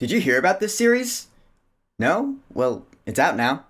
Did you hear about this series? No? Well, it's out now.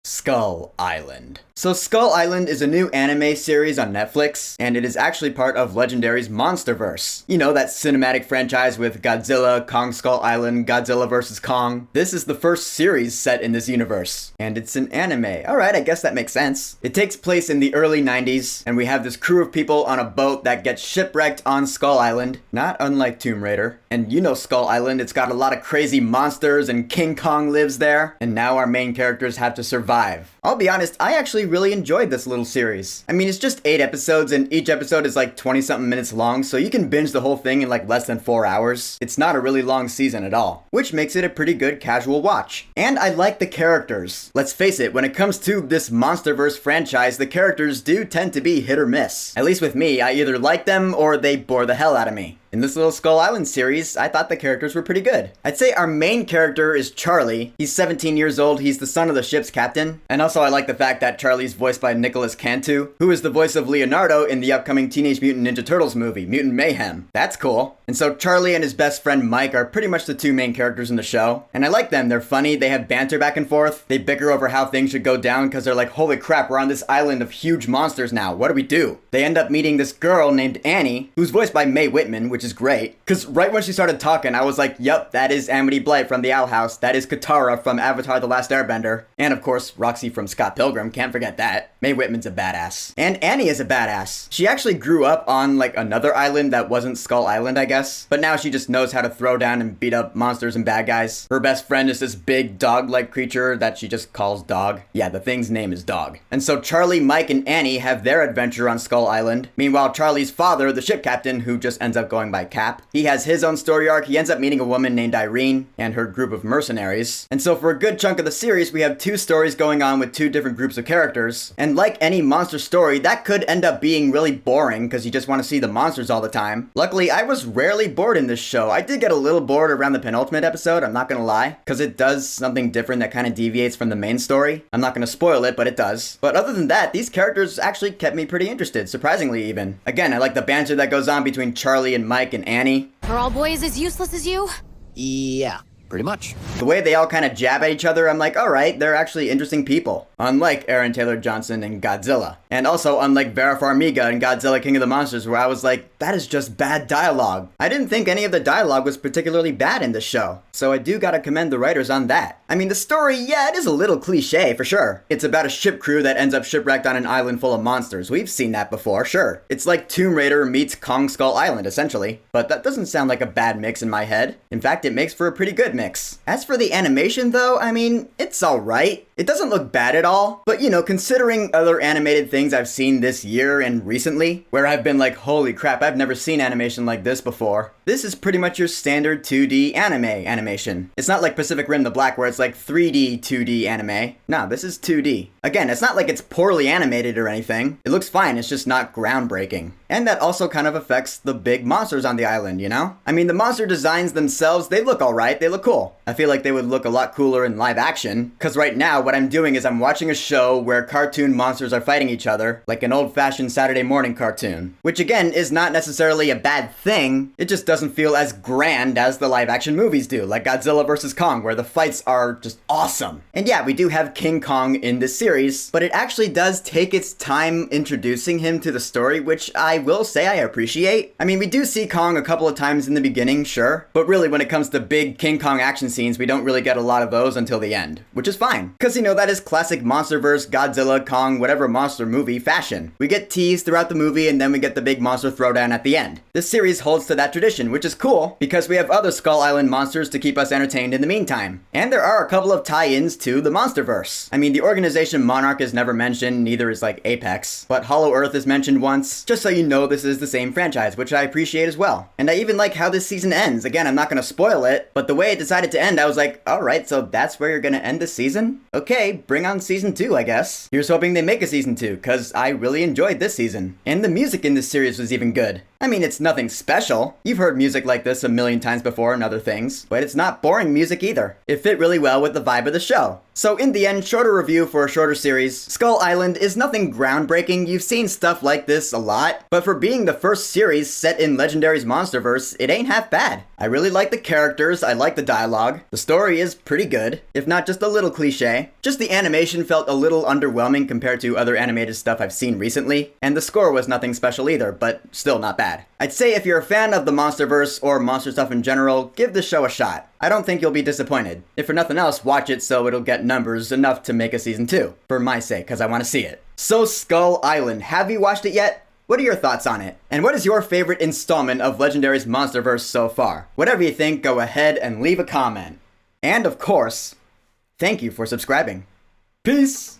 Skull Island. So Skull Island is a new anime series on Netflix, and it is actually part of Legendary's MonsterVerse. You know, that cinematic franchise with Godzilla, Kong Skull Island, Godzilla vs. Kong. This is the first series set in this universe, and it's an anime. Alright, I guess that makes sense. It takes place in the early 90s, and we have this crew of people on a boat that gets shipwrecked on Skull Island, not unlike Tomb Raider. And you know Skull Island, it's got a lot of crazy monsters, and King Kong lives there, and now our main characters have to survive. I'll be honest, I actually really enjoyed this little series. I mean, it's just 8 episodes, and each episode is like 20-something minutes long, so you can binge the whole thing in like less than 4 hours. It's not a really long season at all, which makes it a pretty good casual watch. And I like the characters. Let's face it, when it comes to this MonsterVerse franchise, the characters do tend to be hit or miss. At least with me, I either like them or they bore the hell out of me. In this little Skull Island series, I thought the characters were pretty good. I'd say our main character is Charlie. He's 17 years old, he's the son of the ship's captain. And also I like the fact that Charlie's voiced by Nicholas Cantu, who is the voice of Leonardo in the upcoming Teenage Mutant Ninja Turtles movie, Mutant Mayhem. That's cool. And so Charlie and his best friend Mike are pretty much the two main characters in the show. And I like them, they're funny, they have banter back and forth. They bicker over how things should go down because they're like, holy crap, we're on this island of huge monsters now, what do we do? They end up meeting this girl named Annie, who's voiced by Mae Whitman, which is great. Because right when she started talking, I was like, yup, that is Amity Blight from the Owl House, that is Katara from Avatar The Last Airbender, and of course, Roxy from Scott Pilgrim, can't forget that. Mae Whitman's a badass. And Annie is a badass. She actually grew up on like another island that wasn't Skull Island, I guess, but now she just knows how to throw down and beat up monsters and bad guys. Her best friend is this big dog-like creature that she just calls Dog. Yeah, the thing's name is Dog. And so Charlie, Mike, and Annie have their adventure on Skull Island. Meanwhile, Charlie's father, the ship captain, who just ends up going by Cap, he has his own story arc. He ends up meeting a woman named Irene and her group of mercenaries. And so for a good chunk of the series, we have two stories going on with two different groups of characters. And like any monster story, that could end up being really boring because you just want to see the monsters all the time. Luckily, I was rarely bored in this show. I did get a little bored around the penultimate episode, I'm not gonna lie, because it does something different that kind of deviates from the main story. I'm not gonna spoil it, but it does. But other than that, these characters actually kept me pretty interested, surprisingly even. Again, I like the banter that goes on between Charlie and Mike and Annie. Are all boys as useless as you? Yeah, pretty much. The way they all kind of jab at each other, I'm like, alright, they're actually interesting people. Unlike Aaron Taylor Johnson and Godzilla. And also unlike Vera Farmiga and Godzilla King of the Monsters, where I was like, that is just bad dialogue. I didn't think any of the dialogue was particularly bad in this show. So I do gotta commend the writers on that. I mean, the story, yeah, it is a little cliche, for sure. It's about a ship crew that ends up shipwrecked on an island full of monsters. We've seen that before, sure. It's like Tomb Raider meets Kong Skull Island, essentially. But that doesn't sound like a bad mix in my head. In fact, it makes for a pretty good mix. As for the animation, though, I mean, it's alright. It doesn't look bad at all, but you know, considering other animated things I've seen this year and recently, where I've been like, holy crap, I've never seen animation like this before. This is pretty much your standard 2D animation. It's not like Pacific Rim the Black where it's like 3D 2D anime. No, this is 2D. Again, it's not like it's poorly animated or anything. It looks fine, it's just not groundbreaking. And that also kind of affects the big monsters on the island, you know? I mean, the monster designs themselves, they look alright, they look cool. I feel like they would look a lot cooler in live action, because right now what I'm doing is I'm watching a show where cartoon monsters are fighting each other, like an old-fashioned Saturday morning cartoon. Which again, is not necessarily a bad thing, it just doesn't feel as grand as the live action movies do, like Godzilla vs. Kong, where the fights are just awesome. And yeah, we do have King Kong in this series, but it actually does take its time introducing him to the story, which I will say I appreciate. I mean, we do see Kong a couple of times in the beginning, sure, but really when it comes to big King Kong action scenes, we don't really get a lot of those until the end, which is fine. Because, you know, that is classic MonsterVerse, Godzilla, Kong, whatever monster movie fashion. We get teased throughout the movie and then we get the big monster throwdown at the end. This series holds to that tradition, which is cool, because we have other Skull Island monsters to keep us entertained in the meantime. And there are a couple of tie-ins to the MonsterVerse. I mean, the organization Monarch is never mentioned, neither is like Apex, but Hollow Earth is mentioned once, just so you know this is the same franchise, which I appreciate as well. And I even like how this season ends. Again, I'm not gonna spoil it, but the way it decided to end, I was like, alright, so that's where you're gonna end the season? Okay, bring on season 2, I guess. Here's hoping they make a season 2, cause I really enjoyed this season. And the music in this series was even good. I mean, it's nothing special. You've heard music like this a million times before and other things, but it's not boring music either. It fit really well with the vibe of the show. So in the end, shorter review for a shorter series, Skull Island is nothing groundbreaking. You've seen stuff like this a lot, but for being the first series set in Legendary's Monsterverse, it ain't half bad. I really like the characters, I like the dialogue. The story is pretty good, if not just a little cliche. Just the animation felt a little underwhelming compared to other animated stuff I've seen recently, and the score was nothing special either, but still not bad. I'd say if you're a fan of the Monsterverse or monster stuff in general, give the show a shot. I don't think you'll be disappointed. If for nothing else, watch it so it'll get numbers enough to make a season 2. For my sake, because I want to see it. So Skull Island, have you watched it yet? What are your thoughts on it? And what is your favorite installment of Legendary's Monsterverse so far? Whatever you think, go ahead and leave a comment. And of course, thank you for subscribing. Peace!